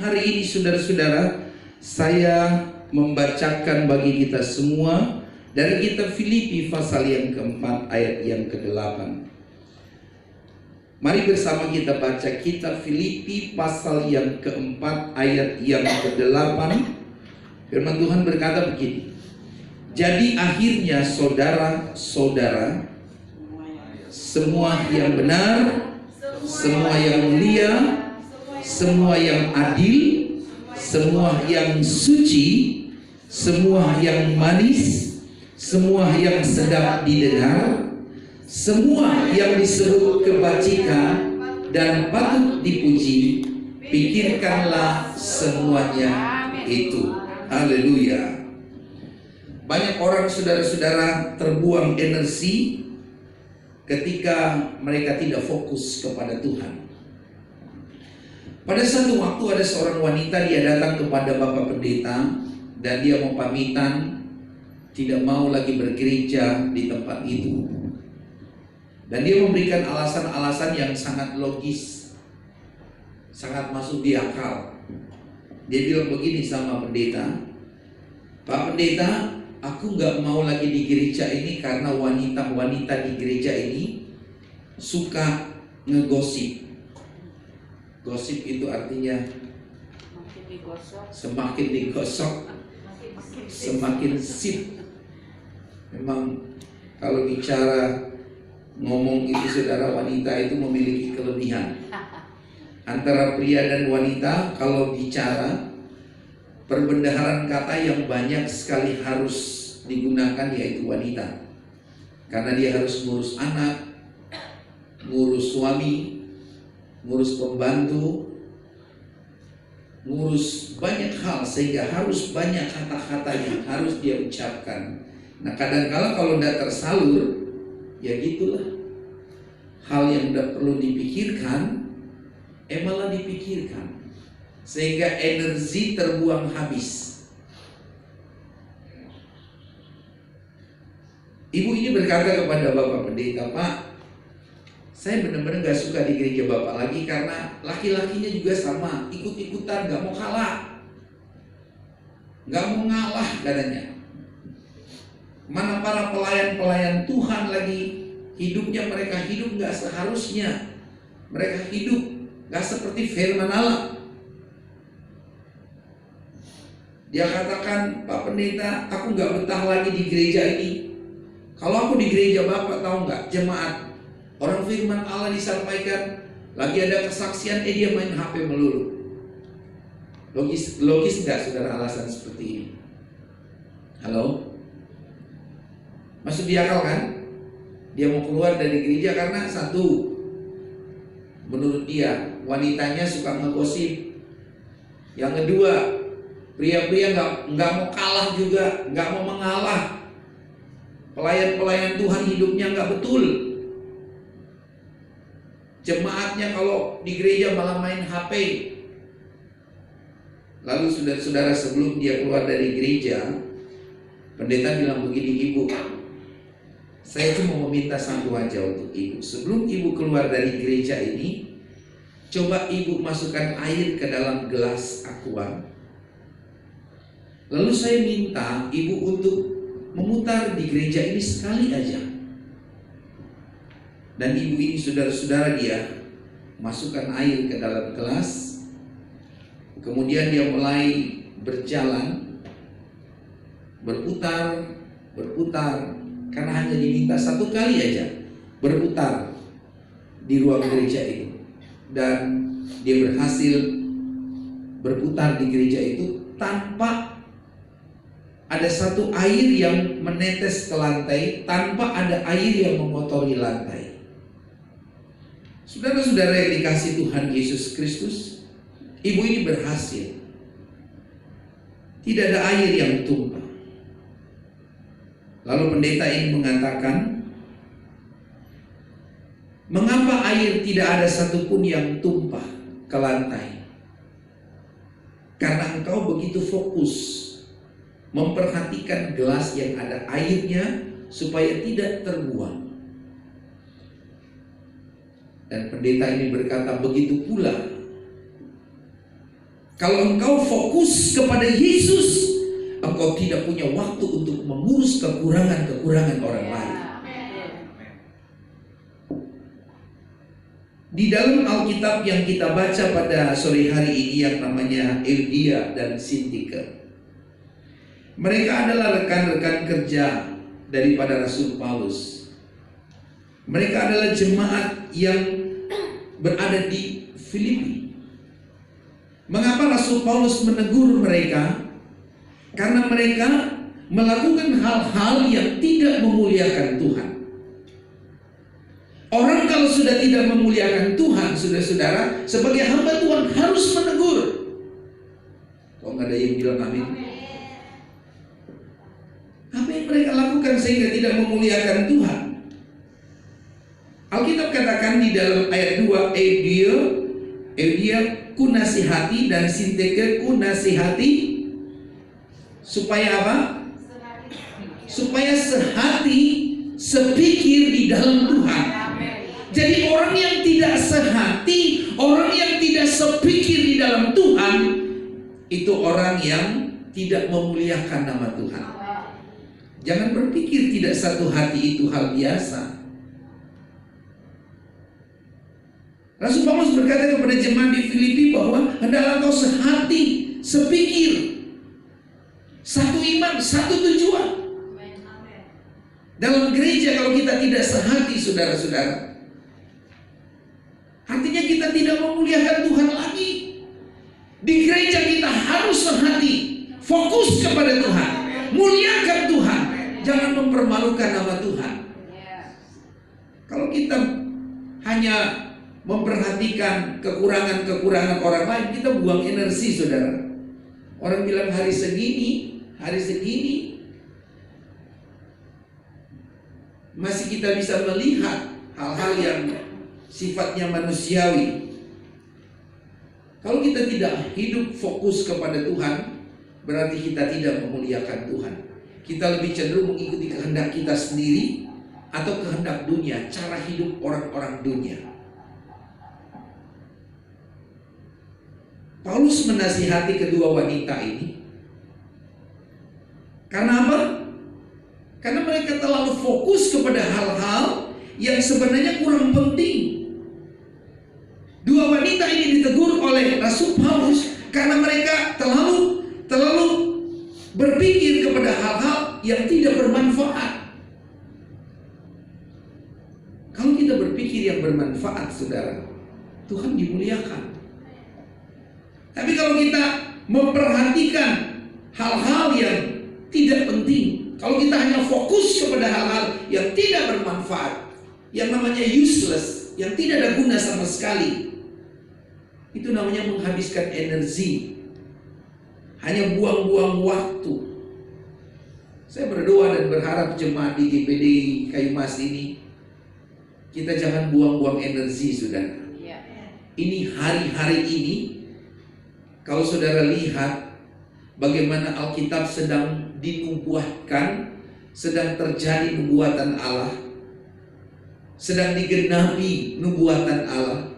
hari ini saudara-saudara, saya membacakan bagi kita semua dari kitab Filipi pasal yang keempat ayat yang ke-8. Mari bersama kita baca kitab Filipi pasal yang keempat ayat yang ke-8. Firman Tuhan berkata begini. Jadi akhirnya saudara-saudara, semua yang benar, semua yang mulia, semua yang adil, semua yang suci, semua yang manis, semua yang sedap didengar, semua yang disebut kebajikan dan patut dipuji, pikirkanlah semuanya itu. Haleluya. Banyak orang saudara-saudara terbuang energi ketika mereka tidak fokus kepada Tuhan. Pada satu waktu ada seorang wanita, dia datang kepada Bapak Pendeta dan dia mau pamitan, tidak mau lagi bergereja di tempat itu. Dan dia memberikan alasan-alasan yang sangat logis, sangat masuk di akal. Dia bilang begini sama pendeta, Pak Pendeta, aku gak mau lagi di gereja ini karena wanita-wanita di gereja ini suka ngegosip. Gosip itu artinya semakin digosok, semakin sip. Memang kalau bicara ngomong itu saudara, wanita itu memiliki kelebihan. Antara pria dan wanita kalau bicara, perbendaharaan kata yang banyak sekali harus digunakan yaitu wanita. Karena dia harus ngurus anak, ngurus suami, ngurus pembantu, ngurus banyak hal, sehingga harus banyak kata-kata yang harus dia ucapkan. Nah kadang-kala kalau tidak tersalur, ya gitulah. Hal yang tidak perlu dipikirkan, malah dipikirkan, sehingga energi terbuang habis. Ibu ini berkata kepada Bapak Pendeta, Pak, saya benar-benar gak suka di gereja Bapak lagi karena laki-lakinya juga sama, ikut-ikutan, gak mau kalah, gak mau ngalah katanya. Mana para pelayan-pelayan Tuhan lagi, hidupnya mereka hidup gak seharusnya. Mereka hidup gak seperti firman Allah. Dia katakan, Pak Pendeta, aku gak betah lagi di gereja ini. Kalau aku di gereja Bapak, tahu gak, jemaat, orang firman Allah disampaikan, lagi ada kesaksian, dia main HP melulu. Logis nggak saudara alasan seperti ini? Halo? Masuk di akal kan? Dia mau keluar dari gereja karena satu, menurut dia wanitanya suka ngegosip. Yang kedua, pria-pria nggak mau kalah juga, nggak mau mengalah. Pelayan-pelayan Tuhan hidupnya nggak betul. Jemaatnya kalau di gereja malah main HP. Lalu saudara-saudara, sebelum dia keluar dari gereja, pendeta bilang begini, Ibu, saya cuma meminta satu aja untuk Ibu. Sebelum Ibu keluar dari gereja ini, coba Ibu masukkan air ke dalam gelas aqua. Lalu saya minta Ibu untuk memutar di gereja ini sekali aja. Dan ibu ini saudara-saudara, dia masukkan air ke dalam gelas. Kemudian dia mulai berjalan, berputar, karena hanya diminta satu kali aja berputar di ruang gereja itu. Dan dia berhasil berputar di gereja itu tanpa ada satu air yang menetes ke lantai, tanpa ada air yang mengotori lantai. Saudara-saudara yang dikasih Tuhan Yesus Kristus, ibu ini berhasil. Tidak ada air yang tumpah. Lalu pendeta ini mengatakan, mengapa air tidak ada satupun yang tumpah ke lantai? Karena engkau begitu fokus memperhatikan gelas yang ada airnya supaya tidak terbuang. Dan pendeta ini berkata, begitu pula Kalau engkau fokus kepada Yesus, engkau tidak punya waktu untuk mengurus kekurangan-kekurangan orang lain. Di dalam Alkitab yang kita baca pada sore hari ini yang namanya Euodia dan Syntyche, mereka adalah rekan-rekan kerja daripada Rasul Paulus. Mereka adalah jemaat yang berada di Filipi. Mengapa Rasul Paulus menegur mereka? Karena mereka melakukan hal-hal yang tidak memuliakan Tuhan. Orang kalau sudah tidak memuliakan Tuhan, saudara-saudara, sebagai hamba Tuhan harus menegur. Kok nggak ada yang bilang amin? Apa yang mereka lakukan sehingga tidak memuliakan Tuhan? Alkitab katakan di dalam ayat 2, Euodia ku nasihati dan Syntyche ku nasihati supaya apa? Supaya sehati, sepikir di dalam Tuhan. Jadi orang yang tidak sehati, orang yang tidak sepikir di dalam Tuhan, itu orang yang tidak memuliakan nama Tuhan. Jangan berpikir tidak satu hati itu hal biasa. Rasul Paulus berkata kepada jemaat di Filipi bahwa hendaklah kau sehati, sepikir, satu iman, satu tujuan. Dalam gereja kalau kita tidak sehati, saudara-saudara, artinya kita tidak memuliakan Tuhan lagi. Di gereja kita harus sehati, fokus kepada Tuhan, muliakan Tuhan, jangan mempermalukan nama Tuhan. Kalau kita hanya memperhatikan kekurangan-kekurangan orang lain, kita buang energi, saudara. Orang bilang hari segini, masih kita bisa melihat hal-hal yang sifatnya manusiawi. Kalau kita tidak hidup fokus kepada Tuhan, berarti kita tidak memuliakan Tuhan. Kita lebih cenderung mengikuti kehendak kita sendiri atau kehendak dunia, cara hidup orang-orang dunia. Paulus menasihati kedua wanita ini. Karena apa? Karena mereka terlalu fokus kepada hal-hal yang sebenarnya kurang penting. Dua wanita ini ditegur oleh Rasul Paulus karena mereka terlalu berpikir kepada hal-hal yang tidak bermanfaat. Kalau kita berpikir yang bermanfaat, saudara, Tuhan dimuliakan. Tapi kalau kita memperhatikan hal-hal yang tidak penting, kalau kita hanya fokus kepada hal-hal yang tidak bermanfaat, yang namanya useless, yang tidak ada guna sama sekali, itu namanya menghabiskan energi, hanya buang-buang waktu. Saya berdoa dan berharap jemaat di GPD Kayu Mas ini, kita jangan buang-buang energi, saudara. Ini hari-hari ini, kalau saudara lihat bagaimana Alkitab sedang dinubuatkan, sedang terjadi nubuatan Allah, sedang digenapi nubuatan Allah.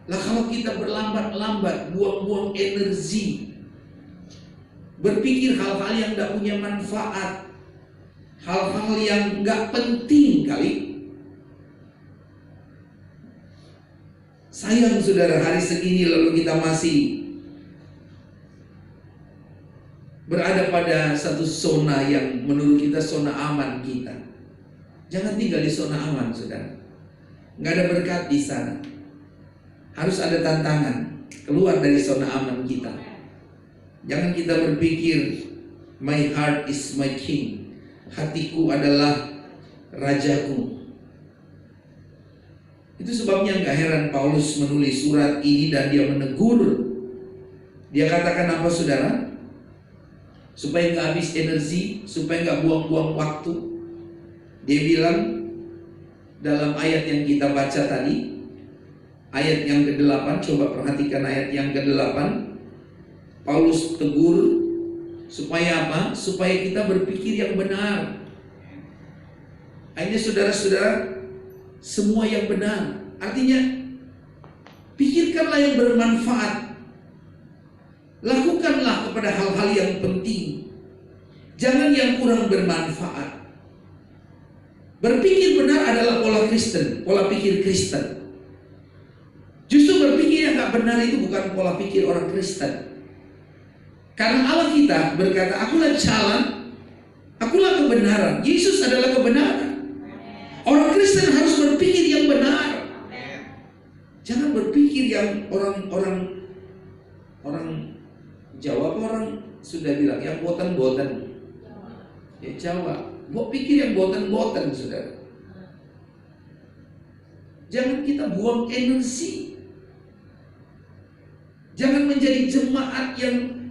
Lah kalau kita berlambat-lambat, buang-buang energi, berpikir hal-hal yang tidak punya manfaat, hal-hal yang nggak penting kali. Sayang, saudara, hari segini lalu kita masih berada pada satu zona yang menurut kita zona aman kita. Jangan tinggal di zona aman, saudara. Nggak ada berkat di sana. Harus ada tantangan keluar dari zona aman kita. Jangan kita berpikir my heart is my king, hatiku adalah rajaku. Itu sebabnya nggak heran Paulus menulis surat ini dan dia menegur. Dia katakan apa, saudara? Supaya nggak habis energi, supaya nggak buang-buang waktu. Dia bilang dalam ayat yang kita baca tadi, ayat yang ke-8, coba perhatikan ayat yang ke-8. Paulus tegur supaya apa? Supaya kita berpikir yang benar. Akhirnya saudara-saudara, semua yang benar. Artinya pikirkanlah yang bermanfaat. Lakukanlah kepada hal-hal yang penting, jangan yang kurang bermanfaat. Berpikir benar adalah pola Kristen, pola pikir Kristen. Justru berpikir yang gak benar itu bukan pola pikir orang Kristen. Karena Allah kita berkata, akulah jalan, akulah kebenaran. Yesus adalah kebenaran. Orang Kristen harus berpikir yang benar. Jangan berpikir yang orang Jawa, orang sudah bilang yang boten-boten. Ya Jawa, buat pikir yang boten-boten, saudara. Jangan kita buang energi. Jangan menjadi jemaat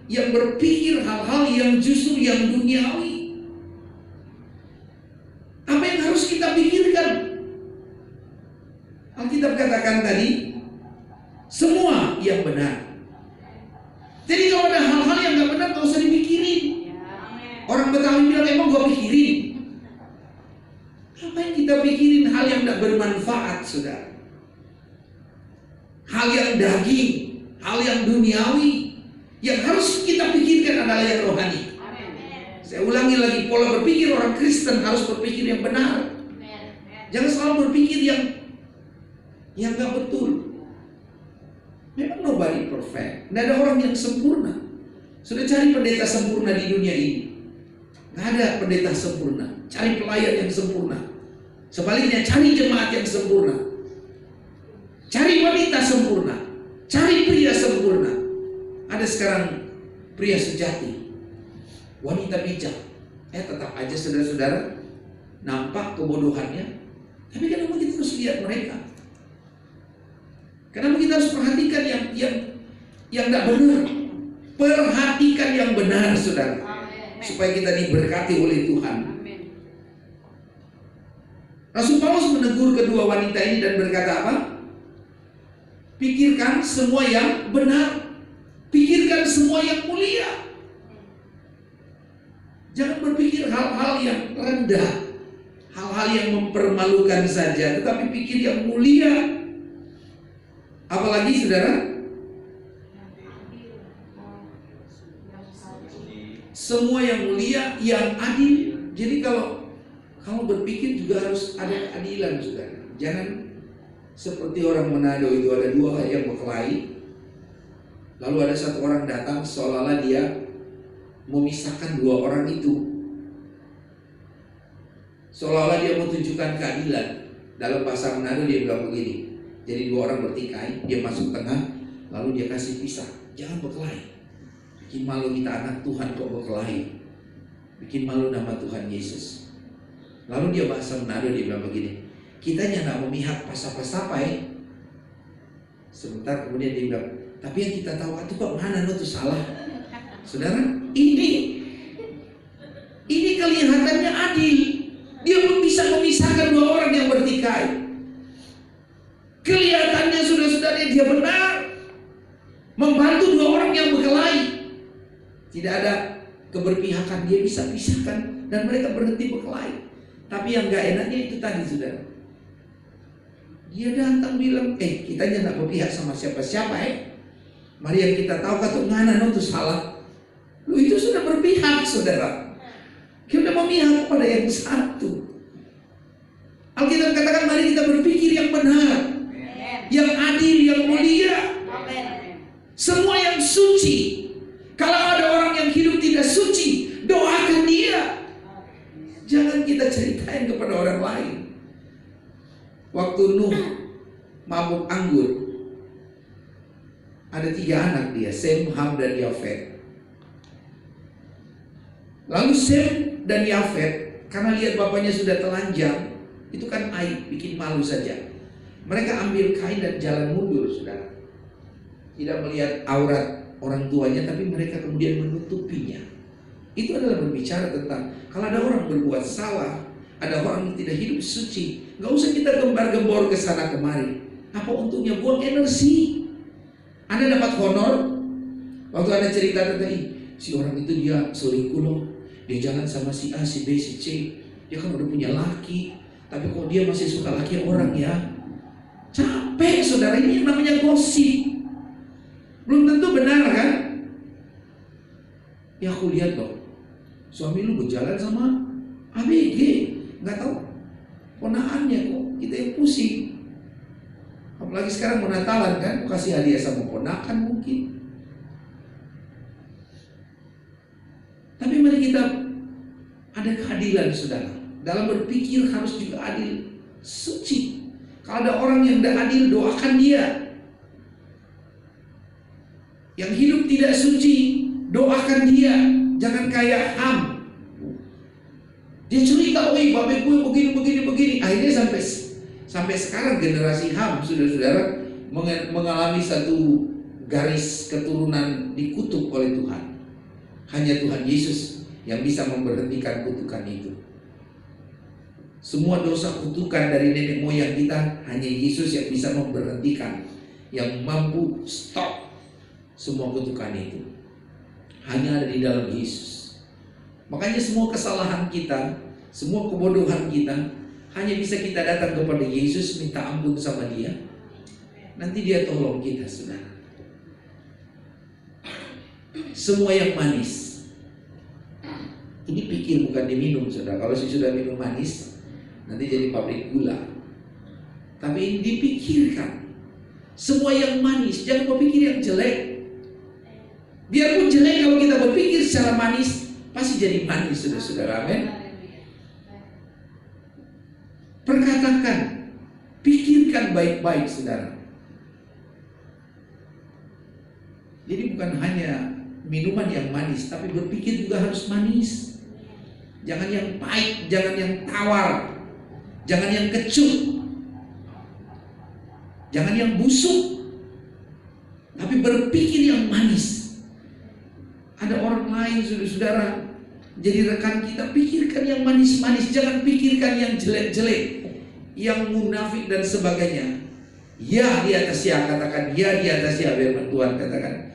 yang berpikir hal-hal yang justru yang duniawi. Apa yang harus kita pikirkan? Alkitab katakan tadi, semua yang benar. Jadi kalau ada hal-hal yang gak benar, gak usah dipikirin. Orang Betawi bilang, emang gua pikirin? Apa yang kita pikirin? Hal yang gak bermanfaat, saudara. Hal yang daging, hal yang duniawi. Yang harus kita pikirkan adalah yang rohani. Saya ulangi lagi, pola berpikir orang Kristen harus berpikir yang benar. Jangan selalu berpikir yang gak betul. Memang nobody perfect. Tidak ada orang yang sempurna. Sudah cari pendeta sempurna di dunia ini? Tidak ada pendeta sempurna. Cari pelayan yang sempurna. Sebaliknya cari jemaat yang sempurna. Cari wanita sempurna. Cari pria sempurna. Ada sekarang pria sejati, wanita bijak. Tetap aja saudara-saudara nampak kebodohannya. Tapi kenapa kita harus lihat mereka? Kenapa kita harus perhatikan yang tidak benar? Perhatikan yang benar, saudara. Supaya kita diberkati oleh Tuhan. Rasul Paulus menegur kedua wanita ini dan berkata apa? Pikirkan semua yang benar. Pikirkan semua yang mulia. Jangan berpikir hal-hal yang rendah, hal-hal yang mempermalukan saja, tetapi pikir yang mulia. Apalagi saudara, semua yang mulia, yang adil. Jadi kalau berpikir juga harus ada keadilan, saudara. Jangan seperti orang Manado itu, ada dua yang berkelahi. Lalu ada satu orang datang seolah-olah dia memisahkan dua orang itu. Seolah-olah dia mau tunjukkan keadilan. Dalam bahasa Manado dia bilang begini. Jadi dua orang bertikai, dia masuk tengah, lalu dia kasih pisah. Jangan berkelahi. Bikin malu kita anak Tuhan kok berkelahi. Bikin malu nama Tuhan Yesus. Lalu dia bahasa Manado, dia bilang begini. Kitanya gak memihak pasapa-sapai. Sebentar kemudian dia bilang, tapi yang kita tahu itu kok mana itu salah. Saudara, ini kelihatannya adil. Dia bisa memisahkan dua orang yang bertikai. Kelihatannya saudara-saudaranya dia benar, membantu dua orang yang berkelahi. Tidak ada keberpihakan, dia bisa pisahkan dan mereka berhenti berkelahi. Tapi yang gak enaknya itu tadi, saudara. Dia datang bilang, kitanya gak berpihak sama siapa-siapa. Mari yang kita tahu kata mana itu salah. Lu itu sudah berpihak, saudara. Kita udah memihak kepada yang satu. Alkitab katakan mari kita berpikir yang benar, yang adil, yang mulia. Semua yang suci. Kalau ada orang yang hidup tidak suci, doakan dia. Jangan kita ceritain kepada orang lain. Waktu Nuh mabuk anggur, ada 3 anak dia, Sem, Ham, dan Yafet. Lalu Sem dan Yafet, karena lihat bapaknya sudah telanjang, itu kan aib, bikin malu saja. Mereka ambil kain dan jalan mundur, saudara. Tidak melihat aurat orang tuanya, tapi mereka kemudian menutupinya. Itu adalah berbicara tentang kalau ada orang berbuat salah, ada orang yang tidak hidup suci, gak usah kita gembar-gembor ke sana kemari. Apa untungnya? Buang energi. Anda dapat honor. Waktu Anda cerita tentang si orang itu dia selingkuh loh, dia jalan sama si A, si B, si C. Dia kan udah punya laki, tapi kok dia masih suka laki orang ya. Capek, saudara. Ini yang namanya gosip. Belum tentu benar kan? Ya aku lihat loh, suami lu berjalan sama ABG, nggak tahu ponakannya kok, kita yang pusing. Apalagi sekarang mau Natalan kan, mau kasih hadiah sama ponakan mungkin. Tapi mari kita ada keadilan, saudara. Dalam berpikir harus juga adil, suci. Kalau ada orang yang tidak adil, doakan dia. Yang hidup tidak suci, doakan dia. Jangan kayak Ham. Dia cerita, wih babe gue begini. Akhirnya sampai sekarang generasi Ham, saudara-saudara, mengalami satu garis keturunan dikutuk oleh Tuhan. Hanya Tuhan Yesus yang bisa memberhentikan kutukan itu. Semua dosa kutukan dari nenek moyang kita, hanya Yesus yang bisa memberhentikan, yang mampu stop semua kutukan itu. Hanya ada di dalam Yesus. Makanya semua kesalahan kita, semua kebodohan kita, hanya bisa kita datang kepada Yesus, minta ampun sama dia. Nanti dia tolong kita, saudara. Semua yang manis, ini pikir bukan diminum, saudara. Kalau sudah minum manis, nanti jadi pabrik gula. Tapi ini dipikirkan. Semua yang manis, jangan berpikir yang jelek. Biarpun jelek, kalau kita berpikir secara manis, pasti jadi manis, saudara-saudara. Amin. Perkatakan, pikirkan baik-baik, saudara. Jadi bukan hanya minuman yang manis, tapi berpikir juga harus manis. Jangan yang pahit, jangan yang tawar, jangan yang kecut, jangan yang busuk, tapi berpikir yang manis. Ada orang lain, saudara-saudara, jadi rekan kita, pikirkan yang manis-manis, jangan pikirkan yang jelek-jelek, yang munafik dan sebagainya. Ya di atas ya, katakan ya di atas ya, firman Tuhan katakan.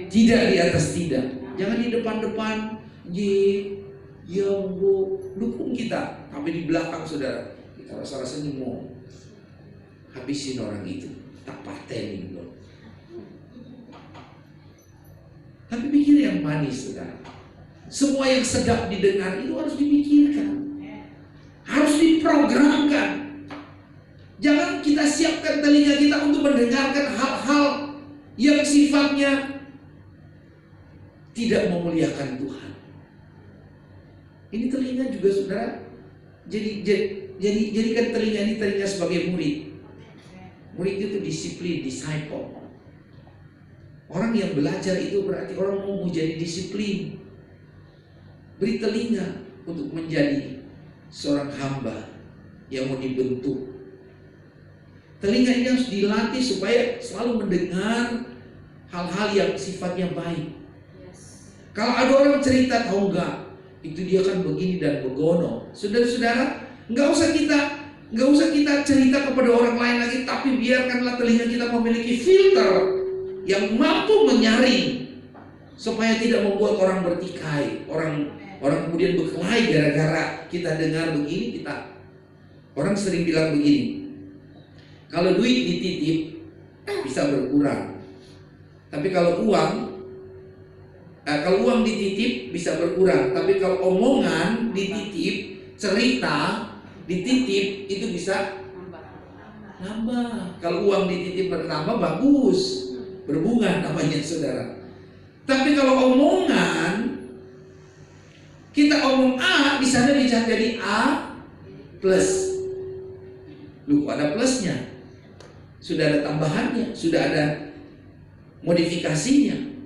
Tidak di atas tidak. Jangan di depan-depan ya bu, dukung kita, tapi di belakang, saudara, kita rasa-rasanya mau habisin orang itu, tak patenin loh. Tapi pikir yang manis, saudara. Semua yang sedap didengar itu harus dipikirkan, harus diprogramkan. Jangan kita siapkan telinga kita untuk mendengarkan hal-hal yang sifatnya tidak memuliakan Tuhan. Ini telinga juga, saudara. Jadikan telinga ini telinga sebagai murid. Murid itu disiplin, disciple. Orang yang belajar itu berarti orang mau jadi disiplin. Beri telinga untuk menjadi seorang hamba yang mau dibentuk. Telinga ini harus dilatih supaya selalu mendengar hal-hal yang sifatnya baik. Kalau ada orang cerita, tahu enggak, itu dia kan begini dan begono. Saudara-saudara, nggak usah kita cerita kepada orang lain lagi, tapi biarkanlah telinga kita memiliki filter yang mampu menyaring supaya tidak membuat orang bertikai, orang kemudian berkelahi gara-gara kita dengar begini. Orang sering bilang begini, kalau duit dititip bisa berkurang, tapi kalau uang dititip bisa berkurang, tapi kalau omongan dititip, cerita dititip itu bisa nambah. Kalau uang dititip bertambah, bagus, berbunga namanya, saudara. Tapi kalau omongan, kita omong A, di sana bisa jadi A plus. Loh, ada plusnya, sudah ada tambahannya, sudah ada modifikasinya.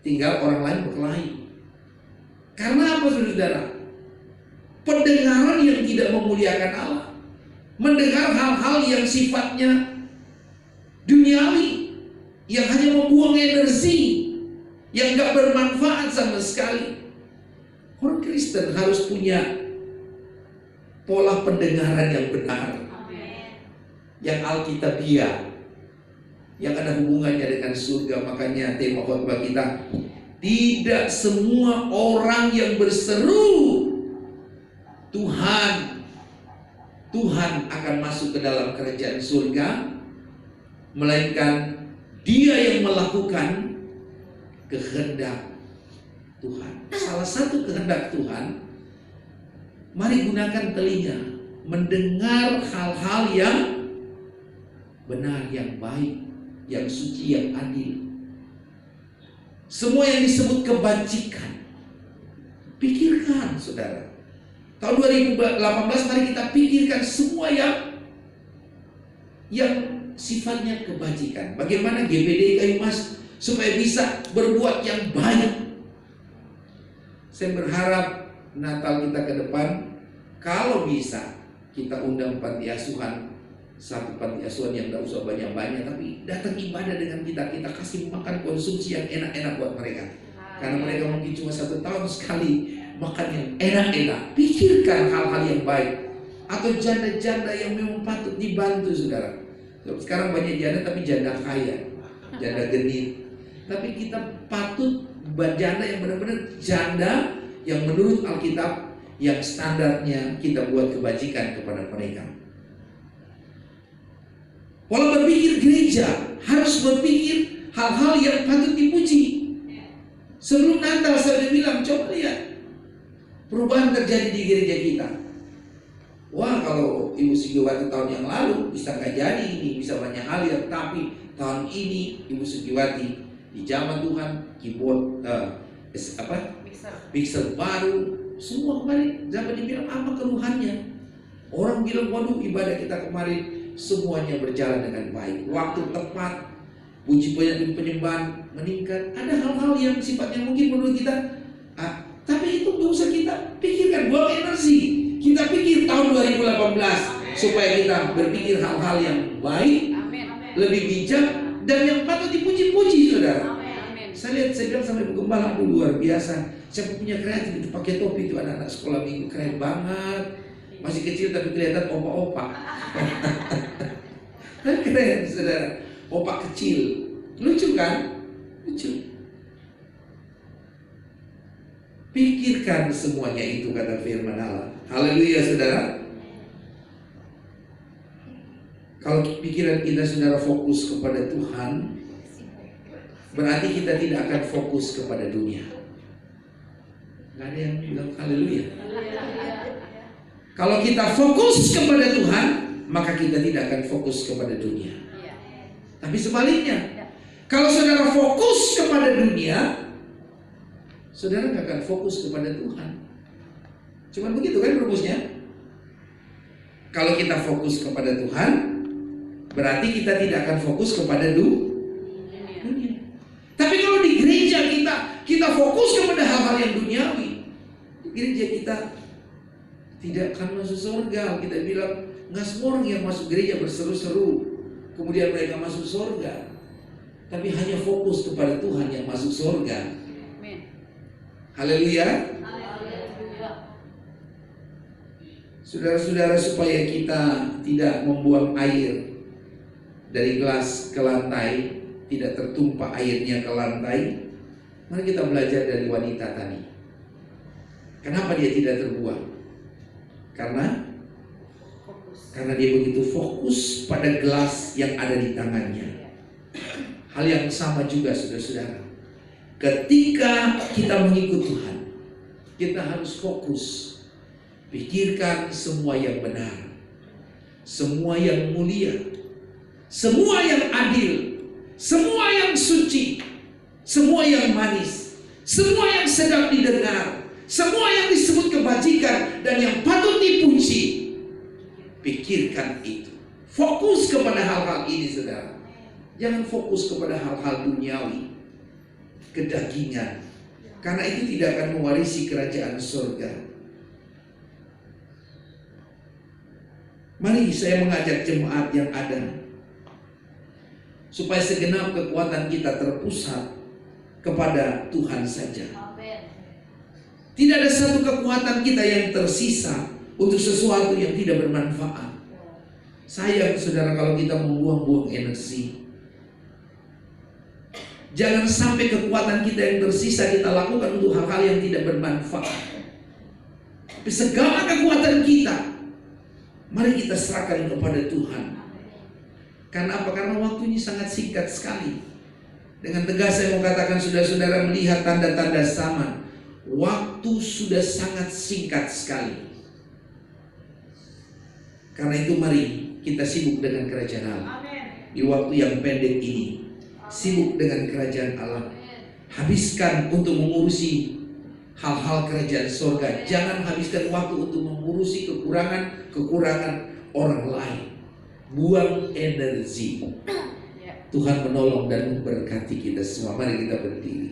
Tinggal orang lain berkelahi. Karena apa, saudara? Pendengaran yang tidak memuliakan Allah, mendengar hal-hal yang sifatnya duniawi, yang hanya membuang energi, yang gak bermanfaat sama sekali. Orang Kristen harus punya pola pendengaran yang benar, yang alkitabiah, yang ada hubungannya dengan surga. Makanya tema khotbah kita, tidak semua orang yang berseru Tuhan akan masuk ke dalam kerajaan surga, melainkan dia yang melakukan kehendak Tuhan. Salah satu kehendak Tuhan, mari gunakan telinga mendengar hal-hal yang benar, yang baik, yang suci, yang adil. Semua yang disebut kebajikan, pikirkan saudara. Tahun 2018 mari kita pikirkan semua yang sifatnya kebajikan. Bagaimana GPD Kayu Mas supaya bisa berbuat yang baik. Saya berharap Natal kita ke depan, kalau bisa kita undang panti asuhan, satu panti asuhan yang tidak usah banyak-banyak, tapi datang ibadah dengan kita. Kita kasih makan konsumsi yang enak-enak buat mereka. Karena mereka mungkin cuma 1 tahun sekali makan yang enak-enak. Pikirkan hal-hal yang baik. Atau janda-janda yang memang patut dibantu saudara. Sekarang banyak janda tapi janda kaya, janda genit. Tapi kita patut janda yang benar-benar janda yang menurut Alkitab, yang standarnya kita buat kebajikan kepada mereka. Pola berpikir gereja harus berpikir hal-hal yang patut dipuji. Sebelum Natal saya sudah bilang, coba lihat perubahan terjadi di gereja kita. Wah, kalau Ibu Sugiwati tahun yang lalu bisa nggak jadi ini, bisa banyak hal ya. Tapi tahun ini Ibu Sugiwati di zaman Tuhan, keyboard mixer baru, semua kemarin zaman dibilang apa keluhannya. Orang bilang, waduh ibadah kita kemarin semuanya berjalan dengan baik. Waktu tepat, puji penyembahan meningkat. Ada hal-hal yang sifatnya mungkin menurut kita, tapi itu nggak usah kita pikirkan, buang energi. Kita pikir tahun 2018 supaya kita berpikir hal-hal yang baik, lebih bijak, dan yang patut dipuji-puji, saudara. Saya bilang sampai penggembala, luar biasa. Saya punya kreatif itu pakai topi itu anak-anak sekolah minggu, keren banget. Masih kecil tapi kelihatan opa-opa. Keren, saudara. Opa kecil, lucu kan? Lucu. Pikirkan semuanya itu, kata firman Allah. Haleluya, saudara. Kalau pikiran kita, saudara, fokus kepada Tuhan, berarti kita tidak akan fokus kepada dunia. Gak ada yang bilang haleluya. Kalau kita fokus kepada Tuhan, maka kita tidak akan fokus kepada dunia. Tapi sebaliknya, kalau saudara fokus kepada dunia, saudara gak akan fokus kepada Tuhan. Cuman begitu kan rumusnya. Kalau kita fokus kepada Tuhan, berarti kita tidak akan fokus kepada dunia. Tapi kalau di gereja kita fokus kepada hal-hal yang duniawi, di gereja kita tidak akan masuk surga. Kita bilang, nggak semua orang yang masuk gereja berseru-seru kemudian mereka masuk surga, tapi hanya fokus kepada Tuhan yang masuk surga. Haleluya. Saudara-saudara, supaya kita tidak membuang air dari gelas ke lantai, tidak tertumpah airnya ke lantai, mari kita belajar dari wanita tadi. Kenapa dia tidak terbuang? Karena dia begitu fokus pada gelas yang ada di tangannya. Hal yang sama juga, saudara-saudara. Ketika kita mengikut Tuhan, kita harus fokus. Pikirkan semua yang benar, semua yang mulia, semua yang adil, semua yang suci, semua yang manis, semua yang sedap didengar, semua yang disebut kebajikan dan yang patut dipuji. Pikirkan itu. Fokus kepada hal-hal ini, saudara. Jangan fokus kepada hal-hal duniawi, kedagingan, karena itu tidak akan mewarisi kerajaan surga. Mari saya mengajak jemaat yang ada, supaya segenap kekuatan kita terpusat kepada Tuhan saja. Tidak ada satu kekuatan kita yang tersisa untuk sesuatu yang tidak bermanfaat. Sayang, saudara, kalau kita membuang-buang energi. Jangan sampai kekuatan kita yang tersisa kita lakukan untuk hal-hal yang tidak bermanfaat. Tapi segala kekuatan kita, mari kita serahkan kepada Tuhan. Karena apa? Karena waktunya sangat singkat sekali. Dengan tegas saya mau katakan, saudara-saudara, melihat tanda-tanda zaman, Waktu sudah sangat singkat sekali. Karena itu mari kita sibuk dengan kerajaan Allah. Di waktu yang pendek ini, sibuk dengan kerajaan Allah. Habiskan untuk mengurusi hal-hal kerajaan surga. Jangan habiskan waktu untuk mengurusi kekurangan orang lain. Buang energi. Tuhan menolong dan memberkati kita semua. Mari kita berdiri.